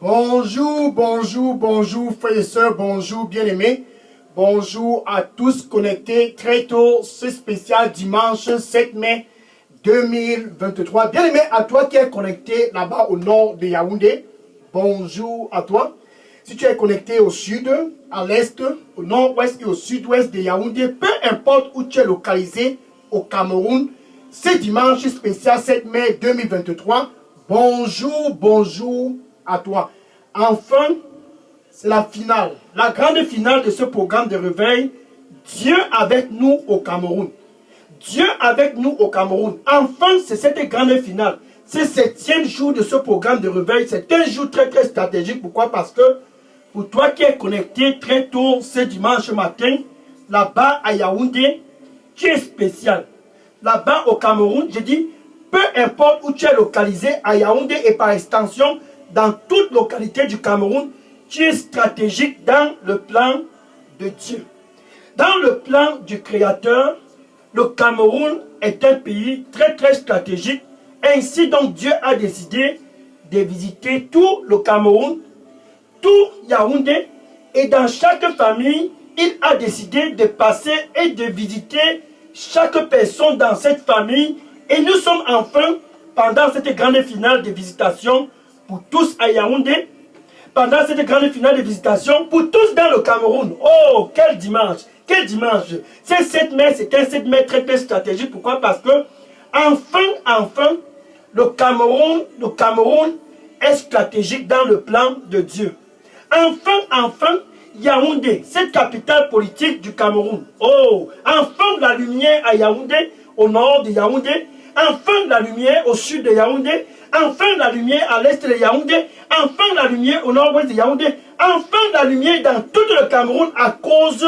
Bonjour, bonjour, bonjour, frères et sœurs, bonjour, bien-aimés. Bonjour à tous connectés très tôt, ce spécial dimanche 7 mai 2023. Bien-aimé à toi qui es connecté là-bas au nord de Yaoundé, bonjour à toi. Si tu es connecté au sud, à l'est, au nord-ouest et au sud-ouest de Yaoundé, peu importe où tu es localisé au Cameroun, ce dimanche spécial 7 mai 2023, bonjour, bonjour à toi. Enfin, c'est la finale, la grande finale de ce programme de réveil. Dieu avec nous au Cameroun. Dieu avec nous au Cameroun. Enfin, c'est cette grande finale. C'est le 7e jour de ce programme de réveil. C'est un jour très très stratégique. Pourquoi? Parce que pour toi qui es connecté très tôt ce dimanche matin, là-bas à Yaoundé, tu es spécial. Là-bas au Cameroun, je dis, peu importe où tu es localisé, à Yaoundé et par extension, dans toute localité du Cameroun, tu es stratégique dans le plan de Dieu. Dans le plan du Créateur, le Cameroun est un pays très très stratégique. Ainsi donc Dieu a décidé de visiter tout le Cameroun, tout Yaoundé, et dans chaque famille, il a décidé de passer et de visiter chaque personne dans cette famille. Et nous sommes enfin, pendant cette grande finale de visitation, pour tous à Yaoundé, pendant cette grande finale de visitation, pour tous dans le Cameroun. Oh, quel dimanche! Quel dimanche! C'est 7 mai, c'est un 7 mai très très stratégique. Pourquoi? Parce que, enfin, le Cameroun est stratégique dans le plan de Dieu. Enfin, Yaoundé, cette capitale politique du Cameroun. Oh, enfin la lumière à Yaoundé, au nord de Yaoundé. Enfin la lumière au sud de Yaoundé. Enfin la lumière à l'est de Yaoundé. Enfin la lumière au nord-ouest de Yaoundé. Enfin la lumière dans tout le Cameroun à cause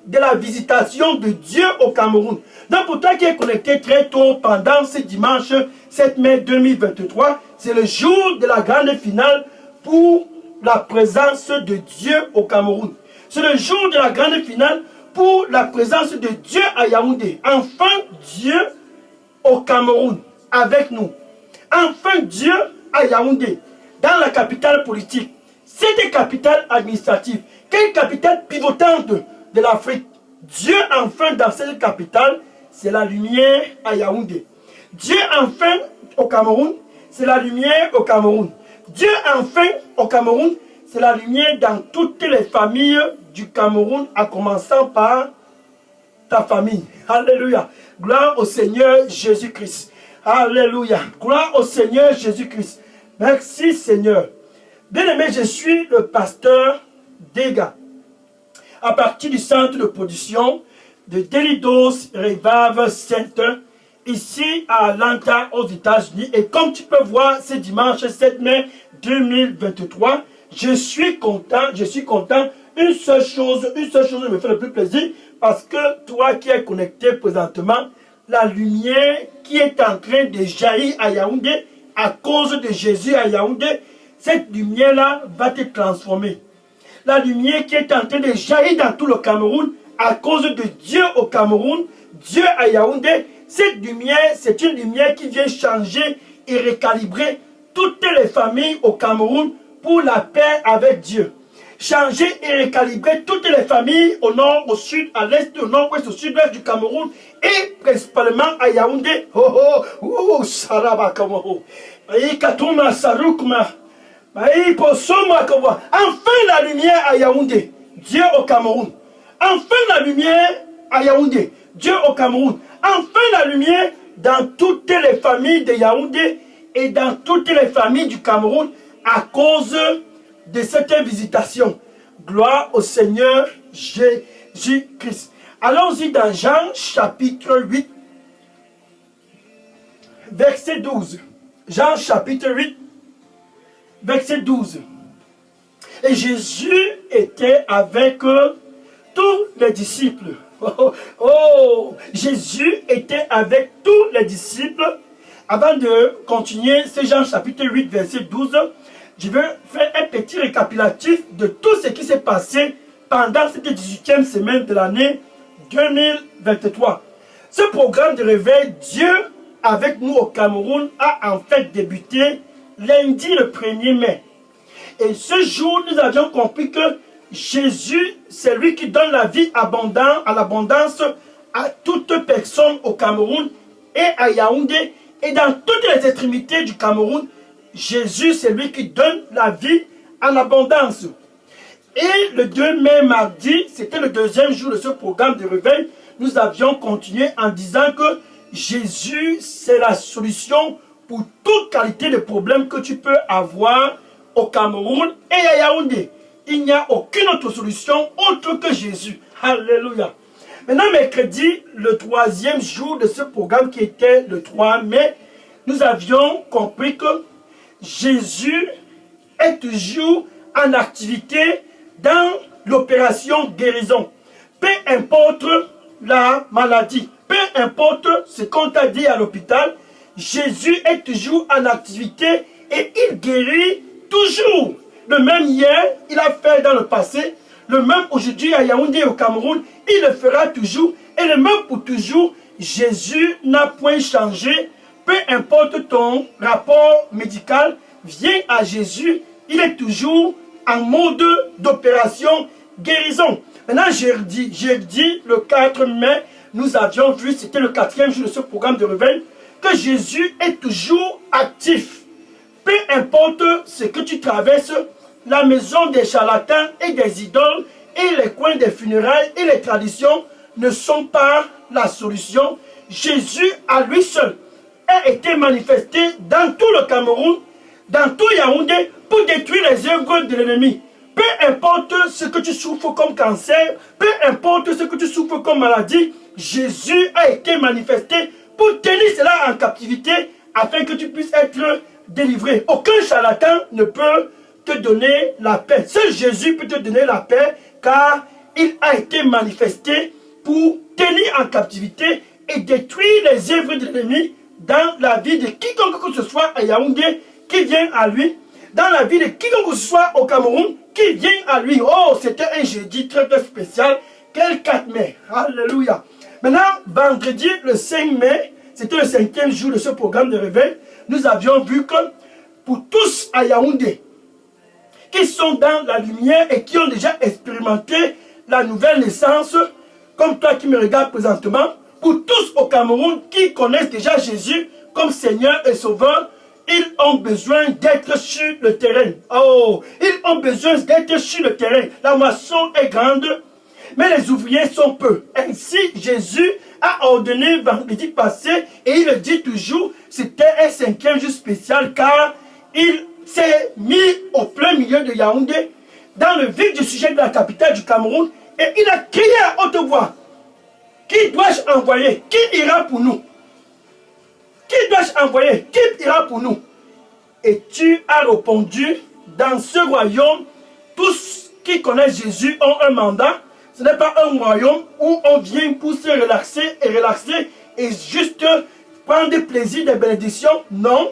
de la visitation de Dieu au Cameroun. Donc pour toi qui es connecté très tôt pendant ce dimanche 7 mai 2023, c'est le jour de la grande finale pour la présence de Dieu au Cameroun. C'est le jour de la grande finale pour la présence de Dieu à Yaoundé. Enfin Dieu au Cameroun avec nous. Enfin Dieu à Yaoundé, dans la capitale politique. C'est une capitale administrative. Quelle capitale pivotante de l'Afrique. Dieu enfin dans cette capitale, c'est la lumière à Yaoundé. Dieu enfin au Cameroun, c'est la lumière au Cameroun. Dieu enfin au Cameroun, c'est la lumière dans toutes les familles du Cameroun, à commençant par ta famille. Alléluia. Gloire au Seigneur Jésus-Christ. Alléluia. Gloire au Seigneur Jésus-Christ. Merci Seigneur. Bien-aimé, je suis le pasteur Dega. À partir du centre de production de Delidos Revival Center, ici à Atlanta, aux États-Unis. Et comme tu peux voir, ce dimanche 7 mai 2023, je suis content. Une seule chose me fait le plus plaisir, parce que toi qui es connecté présentement, la lumière qui est en train de jaillir à Yaoundé, à cause de Jésus à Yaoundé, cette lumière-là va te transformer. La lumière qui est en train de jaillir dans tout le Cameroun, à cause de Dieu au Cameroun, Dieu à Yaoundé, cette lumière, c'est une lumière qui vient changer et récalibrer toutes les familles au Cameroun pour la paix avec Dieu. Changer et récalibrer toutes les familles au nord, au sud, à l'est, au nord-ouest, au sud-ouest du Cameroun et principalement à Yaoundé. Enfin la lumière à Yaoundé, Dieu au Cameroun. Enfin la lumière à Yaoundé, Dieu au Cameroun. Enfin la lumière dans toutes les familles de Yaoundé et dans toutes les familles du Cameroun à cause de cette visitation. Gloire au Seigneur Jésus-Christ. Allons-y dans Jean chapitre 8, verset 12. Jean chapitre 8, verset 12. Et Jésus était avec tous les disciples. Jésus était avec tous les disciples. Avant de continuer, c'est Jean chapitre 8, verset 12. Je vais faire un petit récapitulatif de tout ce qui s'est passé pendant cette 18e semaine de l'année 2023. Ce programme de réveil, Dieu avec nous au Cameroun, a en fait débuté lundi le 1er mai. Et ce jour, nous avions compris que Jésus, c'est lui qui donne la vie abondante, à l'abondance à toute personne au Cameroun et à Yaoundé et dans toutes les extrémités du Cameroun. Jésus, c'est lui qui donne la vie en abondance. Et le 2 mai mardi, c'était le deuxième jour de ce programme de réveil, nous avions continué en disant que Jésus, c'est la solution pour toute qualité de problème que tu peux avoir au Cameroun et à Yaoundé. Il n'y a aucune autre solution autre que Jésus. Alléluia. Maintenant, mercredi, le troisième jour de ce programme qui était le 3 mai, nous avions compris que Jésus est toujours en activité dans l'opération guérison. Peu importe la maladie, peu importe ce qu'on t'a dit à l'hôpital, Jésus est toujours en activité et il guérit toujours. Le même hier, il a fait dans le passé, le même aujourd'hui à Yaoundé au Cameroun, il le fera toujours. Et le même pour toujours, Jésus n'a point changé. Peu importe ton rapport médical, viens à Jésus, il est toujours en mode d'opération guérison. Maintenant, jeudi, le 4 mai, nous avions vu, c'était le 4e jour de ce programme de réveil, que Jésus est toujours actif. Peu importe ce que tu traverses, la maison des charlatans et des idoles et les coins des funérailles et les traditions ne sont pas la solution. Jésus, à lui seul, a été manifesté dans tout le Cameroun, dans tout Yaoundé, pour détruire les œuvres de l'ennemi. Peu importe ce que tu souffres comme cancer, peu importe ce que tu souffres comme maladie, Jésus a été manifesté pour tenir cela en captivité afin que tu puisses être délivré. Aucun charlatan ne peut te donner la paix. Seul Jésus peut te donner la paix car il a été manifesté pour tenir en captivité et détruire les œuvres de l'ennemi dans la vie de quiconque que ce soit à Yaoundé qui vient à lui, dans la vie de quiconque que ce soit au Cameroun qui vient à lui. Oh, c'était un jeudi très très spécial. Quel 4 mai. Alléluia. Maintenant, vendredi, le 5 mai, c'était le 5e jour de ce programme de réveil. Nous avions vu que pour tous à Yaoundé, qui sont dans la lumière et qui ont déjà expérimenté la nouvelle naissance, comme toi qui me regardes présentement, pour tous au Cameroun qui connaissent déjà Jésus comme Seigneur et Sauveur, ils ont besoin d'être sur le terrain. Oh, ils ont besoin d'être sur le terrain. La moisson est grande, mais les ouvriers sont peu. Ainsi, Jésus a ordonné vendredi passé, et il le dit toujours, c'était un 5e jour spécial, car il s'est mis au plein milieu de Yaoundé, dans le vif du sujet de la capitale du Cameroun, et il a crié à haute voix, qui dois-je envoyer? Qui ira pour nous? Qui dois-je envoyer? Qui ira pour nous? Et tu as répondu, dans ce royaume, tous qui connaissent Jésus ont un mandat. Ce n'est pas un royaume où on vient pour se relaxer et juste prendre plaisir des bénédictions. Non,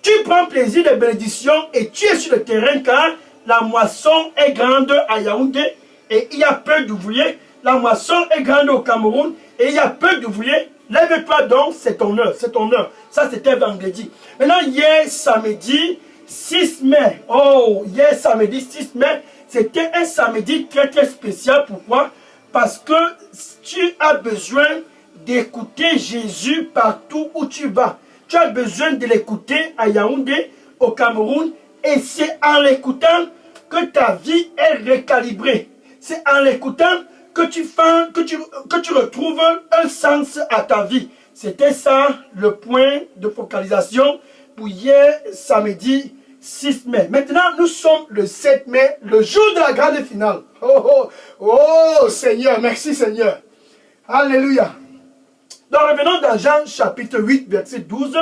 tu prends plaisir des bénédictions et tu es sur le terrain car la moisson est grande à Yaoundé et il y a peu d'ouvriers. La moisson est grande au Cameroun et il y a peu d'ouvriers. Lève-toi donc, c'est ton heure, c'est ton heure. Ça, c'était vendredi. Maintenant, hier, samedi 6 mai. Oh, hier, samedi 6 mai, c'était un samedi très, très spécial. Pourquoi? Parce que tu as besoin d'écouter Jésus partout où tu vas. Tu as besoin de l'écouter à Yaoundé, au Cameroun. Et c'est en l'écoutant que ta vie est recalibrée. C'est en l'écoutant que tu retrouves un sens à ta vie. C'était ça le point de focalisation pour hier, samedi 6 mai. Maintenant, nous sommes le 7 mai, le jour de la grande finale. Oh, oh, oh, Seigneur, merci Seigneur. Alléluia. Donc, revenons dans Jean chapitre 8, verset 12.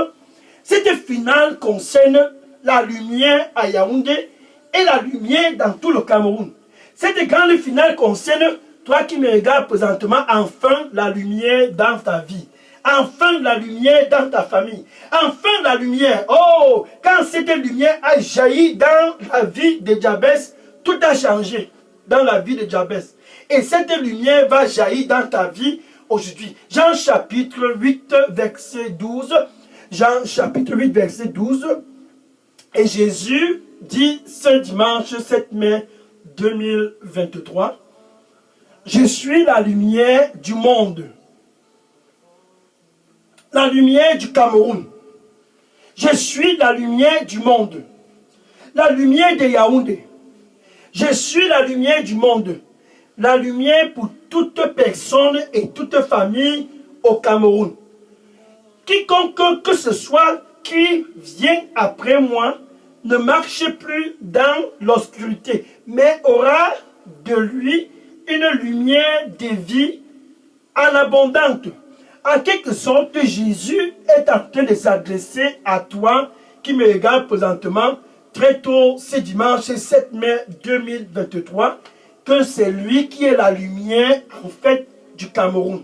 Cette finale concerne la lumière à Yaoundé et la lumière dans tout le Cameroun. Cette grande finale concerne toi qui me regardes présentement, enfin la lumière dans ta vie. Enfin la lumière dans ta famille. Enfin la lumière. Oh, quand cette lumière a jailli dans la vie de Jabès, tout a changé dans la vie de Jabès. Et cette lumière va jaillir dans ta vie aujourd'hui. Jean chapitre 8, verset 12. Jean chapitre 8, verset 12. Et Jésus, dit ce dimanche 7 mai 2023, je suis la lumière du monde, la lumière du Cameroun. Je suis la lumière du monde, la lumière de Yaoundé. Je suis la lumière du monde, la lumière pour toute personne et toute famille au Cameroun. Quiconque que ce soit qui vient après moi ne marche plus dans l'obscurité, mais aura de lui une lumière de vie en abondante. En quelque sorte, Jésus est en train de s'adresser à toi qui me regarde présentement, très tôt ce dimanche 7 mai 2023, que c'est lui qui est la lumière en fait du Cameroun.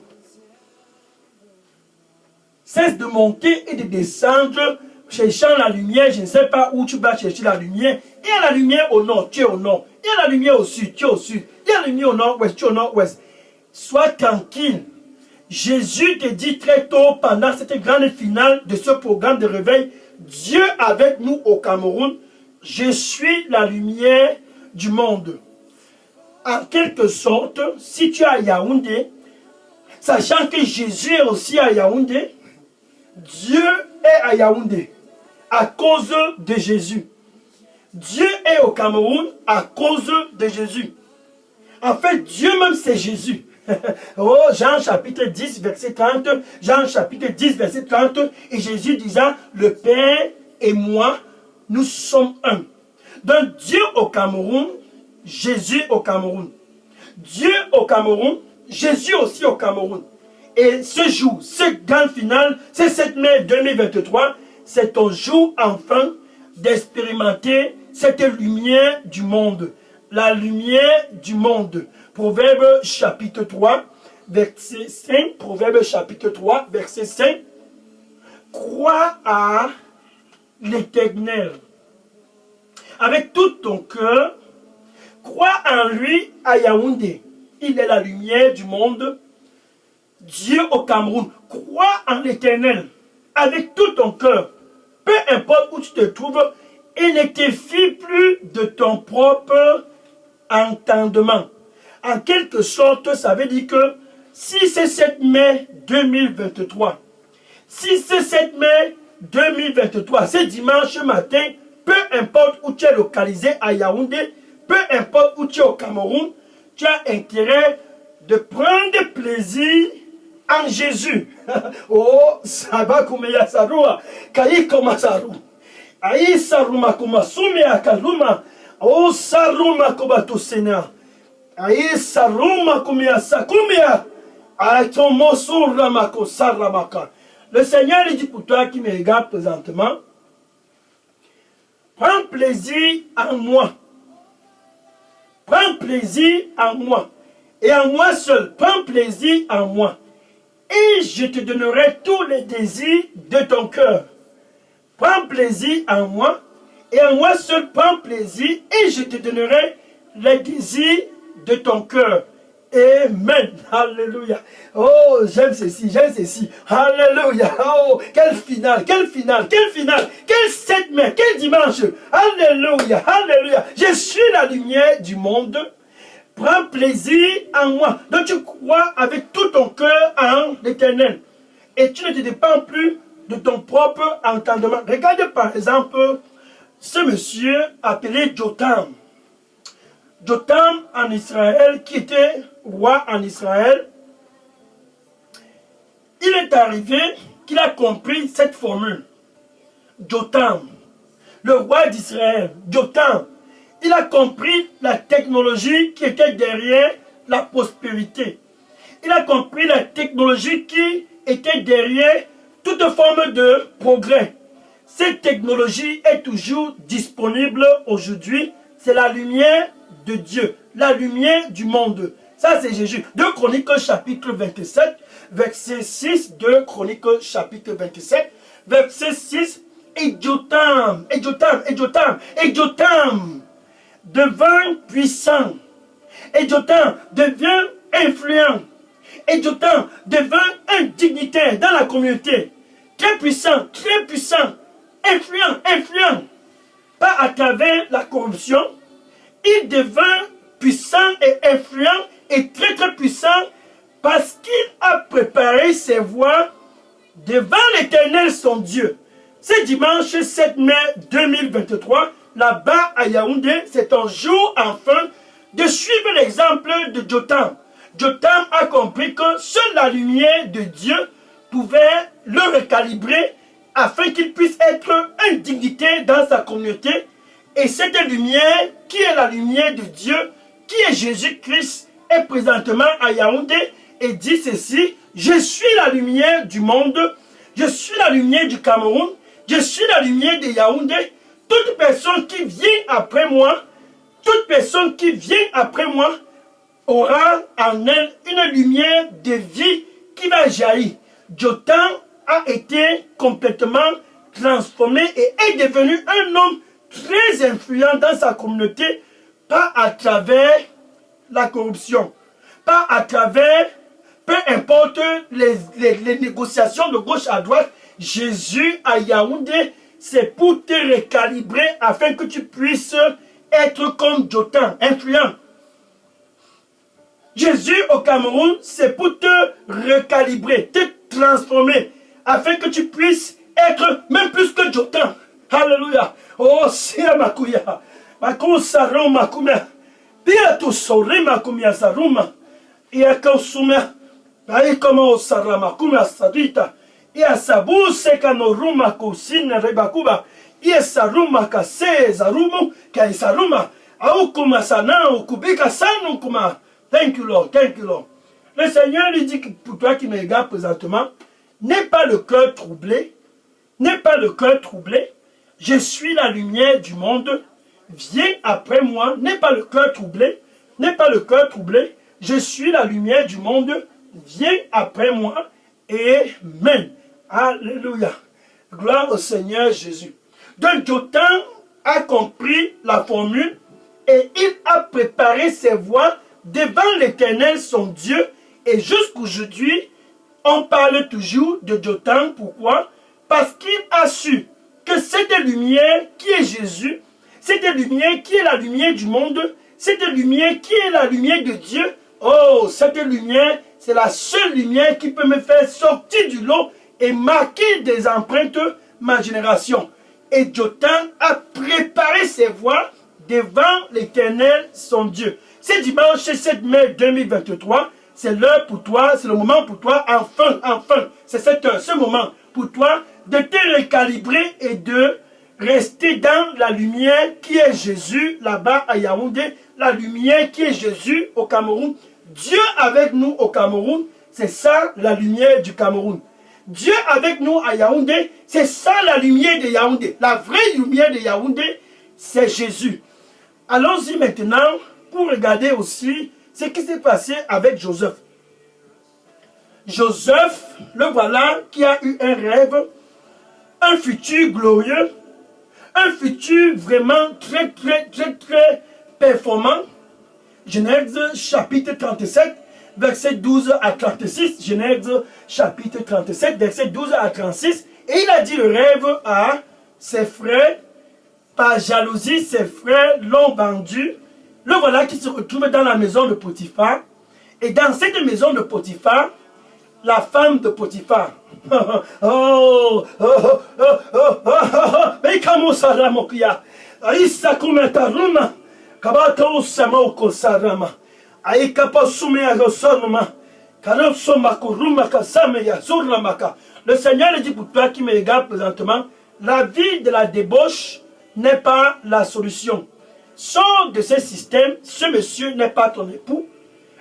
Cesse de monter et de descendre, cherchant la lumière, je ne sais pas où tu vas chercher la lumière. Il y a la lumière au nord, tu es au nord. Il y a la lumière au sud, tu es au sud. Il y a la lumière au nord-ouest, tu es au nord-ouest. Sois tranquille. Jésus te dit très tôt pendant cette grande finale de ce programme de réveil, Dieu avec nous au Cameroun, je suis la lumière du monde. En quelque sorte, si tu es à Yaoundé, sachant que Jésus est aussi à Yaoundé, Dieu est à Yaoundé à cause de Jésus. Dieu est au Cameroun à cause de Jésus. En fait, Dieu même c'est Jésus. Oh, Jean chapitre 10, verset 30, Jean chapitre 10, verset 30, et Jésus disant, le Père et moi, nous sommes un. Donc Dieu au Cameroun, Jésus au Cameroun. Dieu au Cameroun, Jésus aussi au Cameroun. Et ce jour, ce grand final, c'est 7 mai 2023, c'est ton jour enfin d'expérimenter cette lumière du monde. La lumière du monde. Proverbe chapitre 3, verset 5. Proverbe chapitre 3, verset 5. Crois à l'Éternel avec tout ton cœur. Crois en lui à Yaoundé. Il est la lumière du monde. Dieu au Cameroun. Crois en l'Éternel avec tout ton cœur. Peu importe où tu te trouves, et ne te fie plus de ton propre entendement. En quelque sorte, ça veut dire que si c'est 7 mai 2023, si c'est 7 mai 2023, c'est dimanche matin, peu importe où tu es localisé à Yaoundé, peu importe où tu es au Cameroun, tu as intérêt de prendre plaisir en Jésus. Oh, Saba Kumeya Sarua, Kayi Komasaru, Aïe Saruma Kumasumi Akaluma, oh Saruma Kobatu Sena, Aïe Saruma Kumia Sakumia, Aïtomo Suramako Saramaka. Le Seigneur dit pour toi qui me regarde présentement, prends plaisir en moi. Prends plaisir en moi. Et en moi seul, prends plaisir en moi. Et je te donnerai tous les désirs de ton cœur. Prends plaisir en moi. Et en moi seul, prends plaisir. Et je te donnerai les désirs de ton cœur. Amen. Alléluia. Oh, j'aime ceci, j'aime ceci. Alléluia. Oh, quel final, quel final, quel final. Quel 7 mai, quel dimanche. Alléluia, alléluia. Je suis la lumière du monde. Prends plaisir en moi. Donc tu crois avec tout ton cœur en l'Éternel. Et tu ne te dépends plus de ton propre entendement. Regarde par exemple ce monsieur appelé Jotam. Jotam en Israël, qui était roi en Israël, il est arrivé qu'il a compris cette formule. Jotam, le roi d'Israël, Jotam, il a compris la technologie qui était derrière la prospérité. Il a compris la technologie qui était derrière toute forme de progrès. Cette technologie est toujours disponible aujourd'hui. C'est la lumière de Dieu, la lumière du monde. Ça, c'est Jésus. 2 Chroniques chapitre 27, verset 6. 2 Chroniques chapitre 27, verset 6. Et Jotam devint puissant. Et Jotam devient influent. Et Jotam devint un dignitaire dans la communauté. Très puissant, influent. pas à travers la corruption. Il devint puissant et influent et très très puissant parce qu'il a préparé ses voies devant l'Éternel son Dieu. Ce dimanche 7 mai 2023, là-bas à Yaoundé, c'est un jour enfin de suivre l'exemple de Jotham. Jotham a compris que seule la lumière de Dieu pouvait le recalibrer afin qu'il puisse être une dignité dans sa communauté. Et cette lumière, qui est la lumière de Dieu, qui est Jésus-Christ, est présentement à Yaoundé et dit ceci: je suis la lumière du monde, je suis la lumière du Cameroun, je suis la lumière de Yaoundé. Toute personne qui vient après moi, toute personne qui vient après moi aura en elle une lumière de vie qui va jaillir. Jotham a été complètement transformé et est devenu un homme très influent dans sa communauté, pas à travers la corruption, pas à travers, peu importe les négociations de gauche à droite. Jésus à Yaoundé, c'est pour te recalibrer afin que tu puisses être comme Jotham, influent. Jésus au Cameroun, c'est pour te recalibrer, te transformer, afin que tu puisses être même plus que Jotham. Alléluia. Oh, c'est Makuya. Makou Saron Makumia. Bien tout sauvé Makumia Saruma. Et à Kausumia. Baï comme Sarama Makumia Sadita. Et à Sabu Sekanoruma Kousine Rebakuba. Et à Saruma Kase Zarumu Kaisaruma. Aukuma Sana Ukubika Sanukuma. Thank you Lord, thank you Lord. Le Seigneur lui dit que pour toi qui me regarde présentement, n'aie pas le cœur troublé. N'aie pas le cœur troublé. Je suis la lumière du monde. Viens après moi. N'aie pas le cœur troublé. N'aie pas le cœur troublé. Je suis la lumière du monde. Viens après moi. Amen. Alléluia. Gloire au Seigneur Jésus. Donc Jotham a compris la formule et il a préparé ses voies devant l'Éternel son Dieu. Et jusqu'aujourd'hui, on parle toujours de Jotham. Pourquoi? Parce qu'il a su que cette lumière qui est Jésus, cette lumière qui est la lumière du monde, cette lumière qui est la lumière de Dieu, oh, cette lumière, c'est la seule lumière qui peut me faire sortir du lot et marquer des empreintes ma génération. Et Jotham a préparé ses voies devant l'Éternel son Dieu. Ce dimanche 7 mai 2023, c'est l'heure pour toi, c'est le moment pour toi, enfin, c'est cette heure, ce moment pour toi de te recalibrer et de rester dans la lumière qui est Jésus là-bas à Yaoundé, la lumière qui est Jésus au Cameroun. Dieu avec nous au Cameroun, c'est ça la lumière du Cameroun. Dieu avec nous à Yaoundé, c'est ça la lumière de Yaoundé. La vraie lumière de Yaoundé, c'est Jésus. Allons-y maintenant pour regarder aussi ce qui s'est passé avec Joseph. Joseph, le voilà, qui a eu un rêve, un futur glorieux, un futur vraiment très performant. Genèse chapitre 37, verset 12 à 36. Genèse chapitre 37, verset 12 à 36. Et il a dit le rêve à ses frères. Par jalousie, ses frères l'ont vendu. Le voilà qui se retrouve dans la maison de Potiphar. Et dans cette maison de Potiphar, la femme de Potiphar. Mais comment ça ramokia? Aïssa kumetaruma. Kabato samoko sarama. Aïkapa sumea rosoruma. Karosoma kuruma kasame yazuramaka. Le Seigneur dit pour toi qui me regarde présentement, la vie de la débauche n'est pas la solution. Sors de ce système, ce monsieur n'est pas ton époux.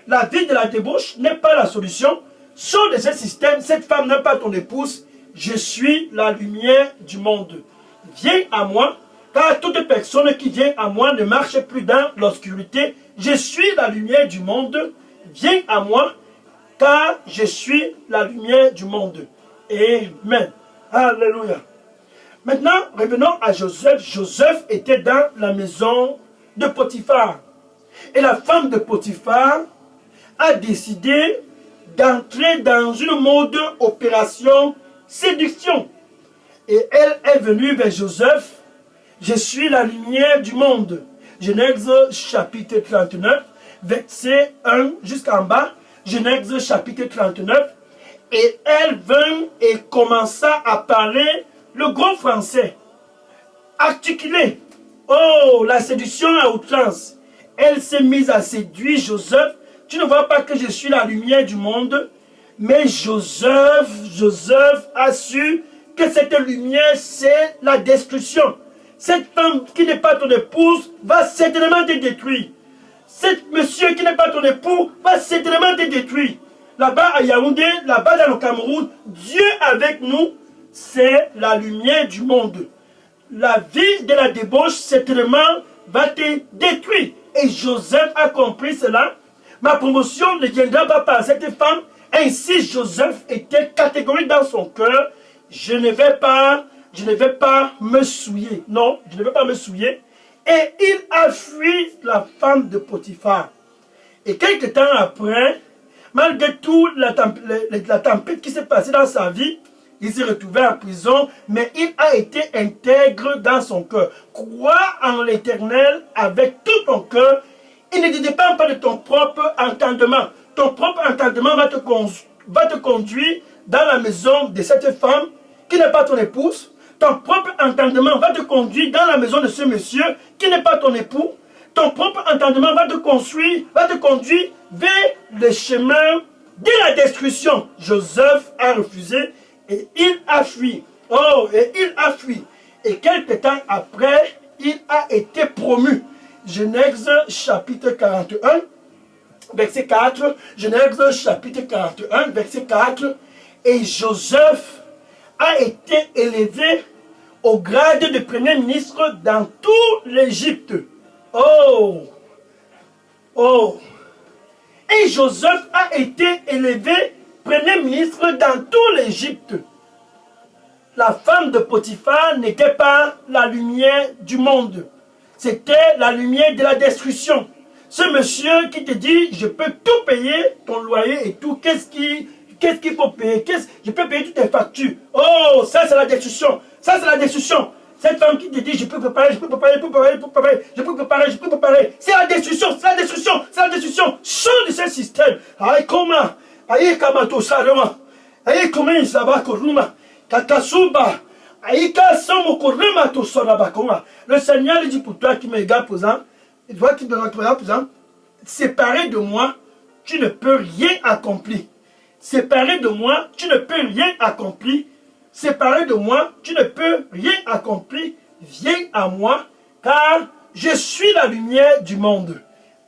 La vie de la débauche n'est pas la solution. Sors de ce système, cette femme n'est pas ton épouse. Je suis la lumière du monde. Viens à moi, car toute personne qui vient à moi ne marche plus dans l'obscurité. Je suis la lumière du monde. Viens à moi, car je suis la lumière du monde. Amen. Alléluia. Maintenant, revenons à Joseph. Joseph était dans la maison de Potiphar. Et la femme de Potiphar a décidé d'entrer dans une mode opération séduction. Et elle est venue vers Joseph. Je suis la lumière du monde. Genèse chapitre 39, verset 1 jusqu'en bas. Genèse chapitre 39. Et elle vint et commença à parler le gros français. Articulé. Oh, la séduction à outrance. Elle s'est mise à séduire Joseph. Tu ne vois pas que je suis la lumière du monde. Mais Joseph a su que cette lumière, c'est la destruction. Cette femme qui n'est pas ton épouse va certainement te détruire. Cet monsieur qui n'est pas ton époux va certainement te détruire. Là-bas à Yaoundé, là-bas dans le Cameroun, Dieu avec nous, c'est la lumière du monde. La vie de la débauche, certainement, va te détruire. Et Joseph a compris cela. Ma promotion ne viendra pas par cette femme. Ainsi, Joseph était catégorique dans son cœur. Je ne vais pas me souiller. Non, je ne vais pas me souiller. Et il a fui la femme de Potiphar. Et quelque temps après, malgré tout la tempête qui s'est passée dans sa vie, il s'est retrouvé en prison, mais il a été intègre dans son cœur. Crois en l'Éternel avec tout ton cœur. Il ne dépend pas de ton propre entendement. Ton propre entendement va te conduire dans la maison de cette femme qui n'est pas ton épouse. Ton propre entendement va te conduire dans la maison de ce monsieur qui n'est pas ton époux. Ton propre entendement va te conduire vers le chemin de la destruction. Joseph a refusé et il a fui. Oh, et il a fui. Et quelque temps après, il a été promu. Genèse chapitre 41, verset 4. Genèse chapitre 41, verset 4. Et Joseph a été élevé au grade de premier ministre dans tout l'Égypte. Oh! Oh! Et Joseph a été élevé premier ministre dans tout l'Égypte. La femme de Potiphar n'était pas la lumière du monde. C'était la lumière de la destruction. Ce monsieur qui te dit, je peux tout payer, ton loyer et tout, qu'est-ce qu'il faut payer? Je peux payer toutes tes factures. Oh, ça c'est la destruction. Ça c'est la destruction. Cette femme qui te dit, je peux préparer. C'est la destruction, c'est la destruction, c'est la destruction. Change de ce système. Aïe, comment? Aïe, comment tout ça, vraiment? Aïe, comment il s'abat, Koruma? Kakasuba. Aïe, Kasamo, Koruma, tout ça, là-bas, comment? Le Seigneur dit pour toi qui m'est présent, toi qui me présent, séparé de moi, tu ne peux rien accomplir. Séparé de moi, tu ne peux rien accomplir. Séparé de moi, tu ne peux rien accomplir. Viens à moi, car je suis la lumière du monde.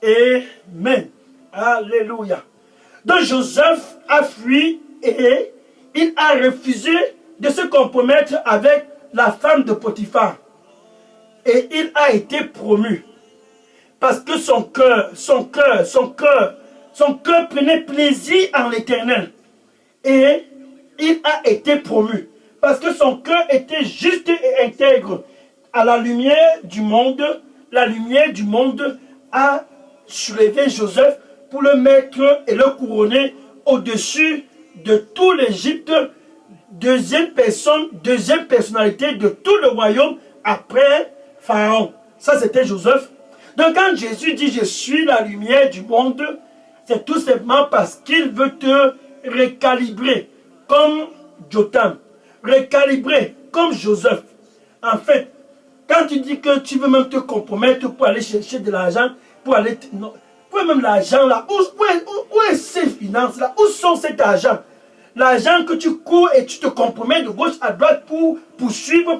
Amen. Alléluia. Donc Joseph a fui et il a refusé de se compromettre avec la femme de Potiphar. Et il a été promu. Parce que son cœur prenait plaisir en l'Éternel. Et il a été promu. Parce que son cœur était juste et intègre. À la lumière du monde, la lumière du monde a soulevé Joseph pour le mettre et le couronner au-dessus de tout l'Égypte. Deuxième personnalité de tout le royaume après Pharaon. Ça, c'était Joseph. Donc, quand Jésus dit « Je suis la lumière du monde », c'est tout simplement parce qu'il veut te recalibrer comme Jotham, recalibrer comme Joseph. En fait, quand tu dis que tu veux même te compromettre pour aller chercher de l'argent, pour même l'argent là, où est ces finances là, où sont cet argent? L'argent que tu cours et tu te compromets de gauche à droite pour poursuivre,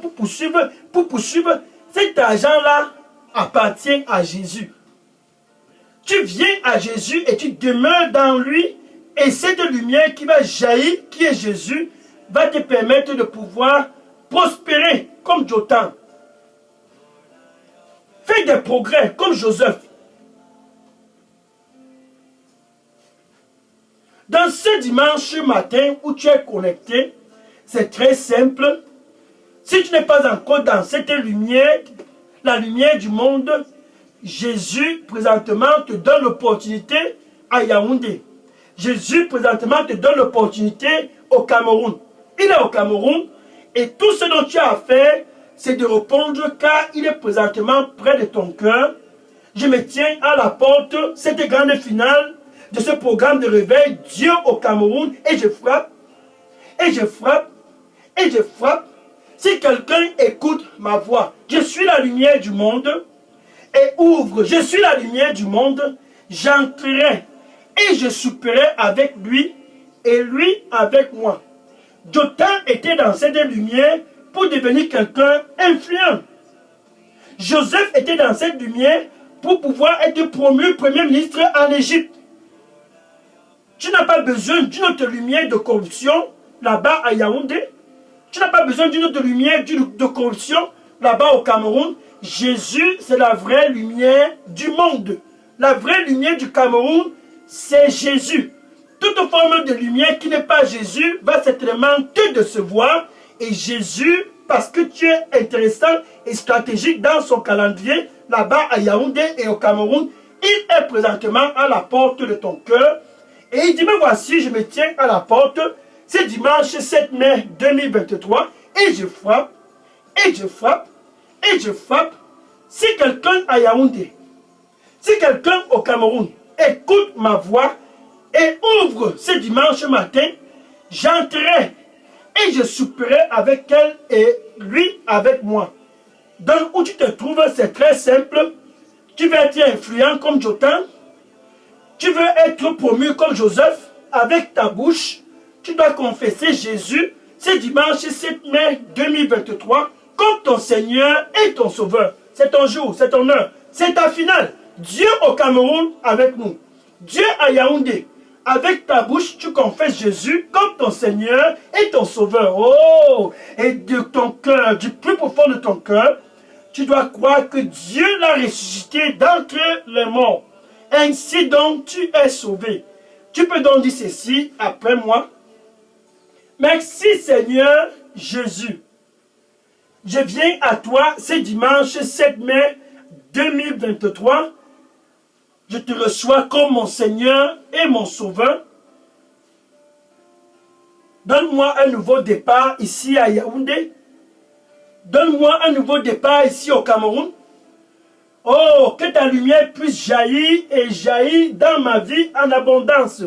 cet argent là appartient à Jésus. Tu viens à Jésus et tu demeures dans lui, et cette lumière qui va jaillir, qui est Jésus, va te permettre de pouvoir prospérer comme Jotham. Fais des progrès comme Joseph. Dans ce dimanche matin où tu es connecté, c'est très simple. Si tu n'es pas encore dans cette lumière, la lumière du monde, Jésus présentement te donne l'opportunité à Yaoundé. Jésus présentement te donne l'opportunité au Cameroun. Il est au Cameroun et tout ce dont tu as à faire, c'est de répondre car il est présentement près de ton cœur. Je me tiens à la porte, cette grande finale de ce programme de réveil, Dieu au Cameroun, et je frappe, et je frappe, et je frappe. Si quelqu'un écoute ma voix, je suis la lumière du monde, et ouvre, je suis la lumière du monde, j'entrerai, et je souperai avec lui, et lui avec moi. Jotham était dans cette lumière pour devenir quelqu'un influent. Joseph était dans cette lumière pour pouvoir être promu premier ministre en Égypte. Tu n'as pas besoin d'une autre lumière de corruption là-bas à Yaoundé. Tu n'as pas besoin d'une autre lumière de corruption là-bas au Cameroun. Jésus, c'est la vraie lumière du monde. La vraie lumière du Cameroun, c'est Jésus. Toute forme de lumière qui n'est pas Jésus va certainement te décevoir. Et Jésus, parce que tu es intéressant et stratégique dans son calendrier, là-bas à Yaoundé et au Cameroun, il est présentement à la porte de ton cœur. Et il dit, me voici, je me tiens à la porte. C'est dimanche 7 mai 2023. Et je frappe, et je frappe, et je frappe. Si quelqu'un à Yaoundé, si quelqu'un au Cameroun écoute ma voix et ouvre ce dimanche matin, j'entrerai et je souperai avec elle et lui avec moi. Donc où tu te trouves, c'est très simple. Tu veux être influent comme Jotham. Tu veux être promu comme Joseph. Avec ta bouche, tu dois confesser Jésus ce dimanche 7 mai 2023 comme ton Seigneur et ton Sauveur. C'est ton jour, c'est ton heure, c'est ta finale. Dieu au Cameroun avec nous. Dieu à Yaoundé. Avec ta bouche, tu confesses Jésus comme ton Seigneur et ton Sauveur. Oh! Et de ton cœur, du plus profond de ton cœur, tu dois croire que Dieu l'a ressuscité d'entre les morts. Ainsi donc, tu es sauvé. Tu peux donc dire ceci après moi. Merci Seigneur Jésus. Je viens à toi ce dimanche 7 mai 2023. Je te reçois comme mon Seigneur et mon Sauveur. Donne-moi un nouveau départ ici à Yaoundé. Donne-moi un nouveau départ ici au Cameroun. Oh, que ta lumière puisse jaillir et jaillir dans ma vie en abondance.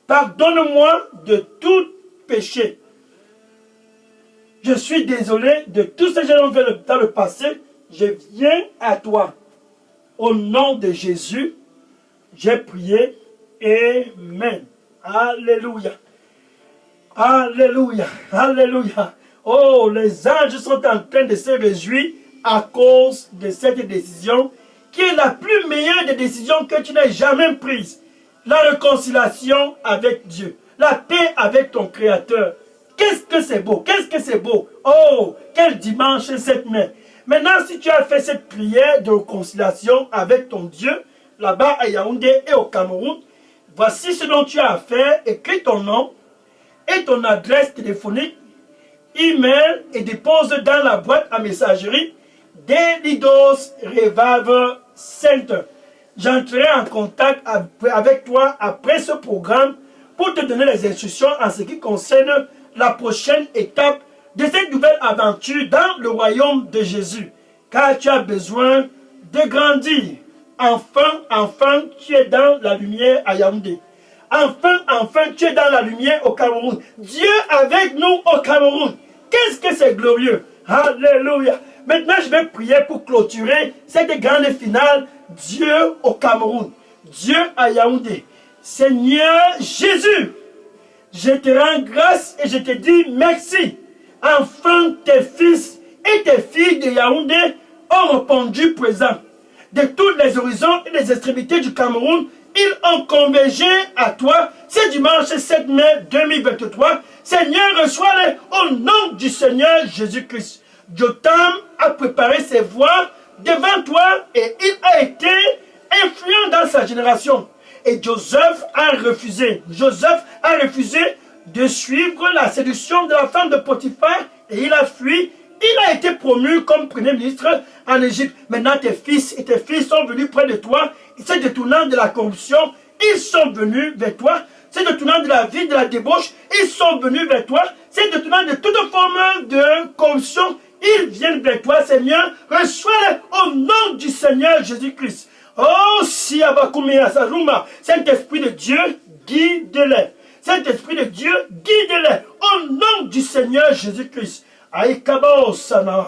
Pardonne-moi de tout péché. Je suis désolé de tout ce que j'ai fait dans le passé. Je viens à toi. Au nom de Jésus, j'ai prié. Amen. Alléluia. Alléluia. Alléluia. Oh, les anges sont en train de se réjouir à cause de cette décision qui est la plus meilleure des décisions que tu n'aies jamais prises. La réconciliation avec Dieu. La paix avec ton Créateur. Qu'est-ce que c'est beau? Qu'est-ce que c'est beau? Oh, quel dimanche 7 mai. Maintenant, si tu as fait cette prière de réconciliation avec ton Dieu, là-bas à Yaoundé et au Cameroun, voici ce dont tu as à faire. Écris ton nom et ton adresse téléphonique, email et dépose dans la boîte à messagerie Delidos Revival Center. J'entrerai en contact avec toi après ce programme pour te donner les instructions en ce qui concerne la prochaine étape de cette nouvelle aventure dans le royaume de Jésus. Car tu as besoin de grandir. Enfin, tu es dans la lumière à Yaoundé. Enfin, tu es dans la lumière au Cameroun. Dieu avec nous au Cameroun. Qu'est-ce que c'est glorieux. Alléluia. Maintenant, je vais prier pour clôturer cette grande finale. Dieu au Cameroun. Dieu à Yaoundé. Seigneur Jésus, je te rends grâce et je te dis merci. Enfin, tes fils et tes filles de Yaoundé ont répondu présent. De tous les horizons et les extrémités du Cameroun, ils ont convergé à toi ce dimanche 7 mai 2023. Seigneur, reçois-les au nom du Seigneur Jésus-Christ. Jotham a préparé ses voies devant toi et il a été influent dans sa génération. Et Joseph a refusé. Joseph a refusé de suivre la séduction de la femme de Potiphar et il a fui. Il a été promu comme premier ministre en Égypte. Maintenant, tes fils et tes filles sont venus près de toi. Ils se détournant de la corruption, ils sont venus vers toi. Se détournant de la vie de la débauche, ils sont venus vers toi. Se détournant de toute forme de corruption, ils viennent vers toi, Seigneur. Reçois-les au nom du Seigneur Jésus-Christ. Oh, si Abakumia Saruma, Saint-Esprit de Dieu, guide-les. Saint-Esprit de Dieu, guide-les au nom du Seigneur Jésus-Christ. Aïkaba Sana,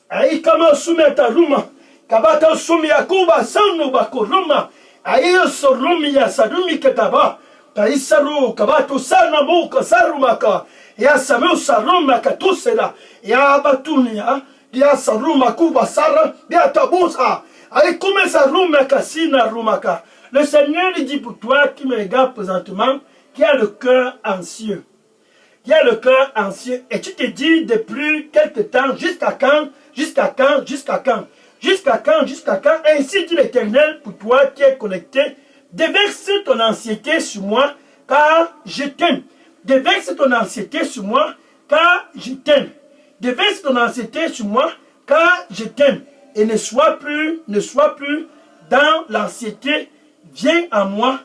Aïkama Sumetaruma, Kabata Sumiakuba Sanubakuruma, Aïyo Sorumia Sarumi Ketaba, Kaisaru, Kabato Sanamuka Sarumaka, Yasamu Sarumaka Tusera, Yabatunia, Yasaruma Kuba Sara, Yatabusa. Le Seigneur dit pour toi qui me regarde présentement, qui a le cœur anxieux. Qui a le cœur anxieux. Et tu te dis depuis quelque temps, jusqu'à quand, jusqu'à quand, jusqu'à quand, jusqu'à quand, jusqu'à quand. Ainsi dit l'Éternel pour toi qui es connecté. Déverse ton anxiété sur moi, car je t'aime. Déverse ton anxiété sur moi, car je t'aime. Déverse ton anxiété sur moi, car je t'aime. Et ne sois plus dans l'anxiété. Viens à moi,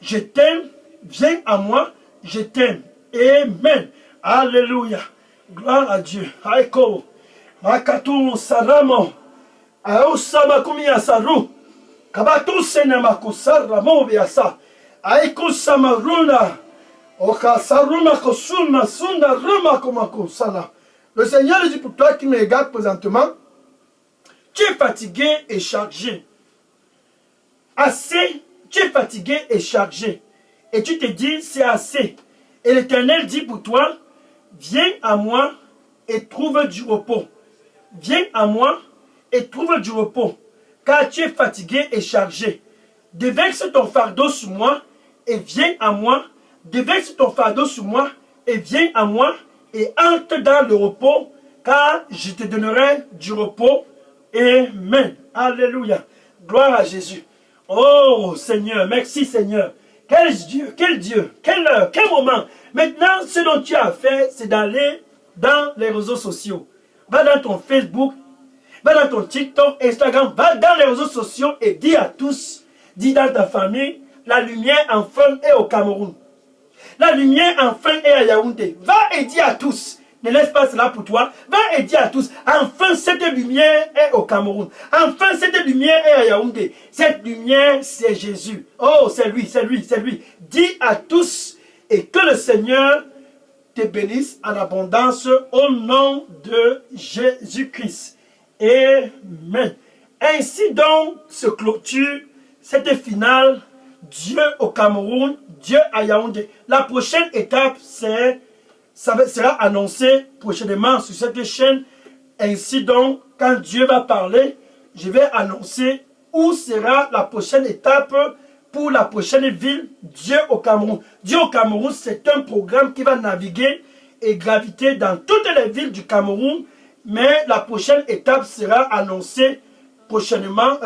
je t'aime. Viens à moi, je t'aime. Amen. Alléluia. Gloire à Dieu. Aïko. Makatu saramo. Aosama kumia saru. Kabatu senamaku saramo biasa. Aïko samaruna. Oka saruma kosuma sunda ruma komaku sana. Le Seigneur dit pour toi qui me regarde présentement. Tu es fatigué et chargé. Assez, tu es fatigué et chargé. Et tu te dis, c'est assez. Et l'Éternel dit pour toi, viens à moi et trouve du repos. Viens à moi et trouve du repos. Car tu es fatigué et chargé. Déverse ton fardeau sur moi et viens à moi. Déverse ton fardeau sur moi et viens à moi et entre dans le repos, car je te donnerai du repos. Amen. Alléluia. Gloire à Jésus. Oh Seigneur, merci Seigneur. Quel Dieu, quelle heure, quel moment. Maintenant, ce dont tu as fait, c'est d'aller dans les réseaux sociaux. Va dans ton Facebook, va dans ton TikTok, Instagram, va dans les réseaux sociaux et dis à tous, dis dans ta famille, la lumière enfin est au Cameroun. La lumière enfin est à Yaoundé. Va et dis à tous. Ne laisse pas cela pour toi. Va et dis à tous. Enfin, cette lumière est au Cameroun. Enfin, cette lumière est à Yaoundé. Cette lumière, c'est Jésus. Oh, c'est lui, c'est lui, c'est lui. Dis à tous et que le Seigneur te bénisse en abondance au nom de Jésus-Christ. Amen. Ainsi donc se clôture cette finale. Dieu au Cameroun, Dieu à Yaoundé. La prochaine étape, sera annoncé prochainement sur cette chaîne. Ainsi donc, quand Dieu va parler, je vais annoncer où sera la prochaine étape pour la prochaine ville, Dieu au Cameroun. Dieu au Cameroun, c'est un programme qui va naviguer et graviter dans toutes les villes du Cameroun, mais la prochaine étape sera annoncée prochainement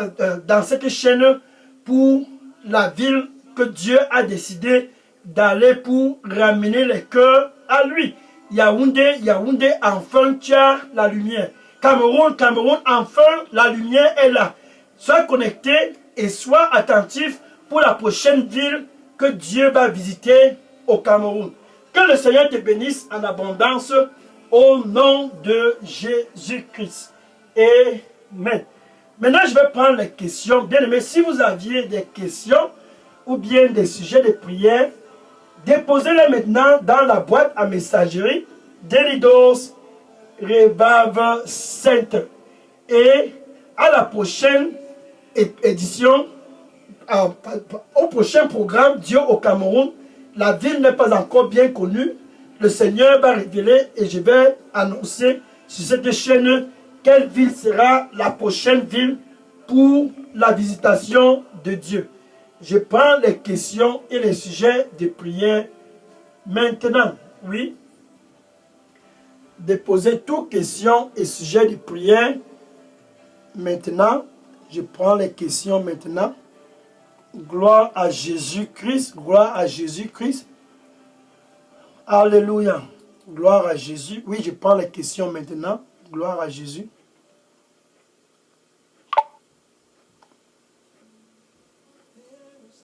dans cette chaîne pour la ville que Dieu a décidé d'aller pour ramener les cœurs à lui. Yaoundé, Yaoundé, enfin tu as la lumière. Cameroun, Cameroun, enfin la lumière est là. Sois connecté et sois attentif pour la prochaine ville que Dieu va visiter au Cameroun. Que le Seigneur te bénisse en abondance au nom de Jésus-Christ. Amen. Maintenant, je vais prendre les questions. Bien aimés, si vous aviez des questions ou bien des sujets de prière, déposez-les maintenant dans la boîte à messagerie d'Elidos Revival Center. Et à la prochaine édition, au prochain programme Dieu au Cameroun, la ville n'est pas encore bien connue. Le Seigneur va révéler et je vais annoncer sur cette chaîne quelle ville sera la prochaine ville pour la visitation de Dieu. Je prends les questions et les sujets de prière maintenant. Oui. Déposez toutes questions et sujets de prière maintenant. Je prends les questions maintenant. Gloire à Jésus-Christ. Gloire à Jésus-Christ. Alléluia. Gloire à Jésus. Oui, je prends les questions maintenant. Gloire à Jésus.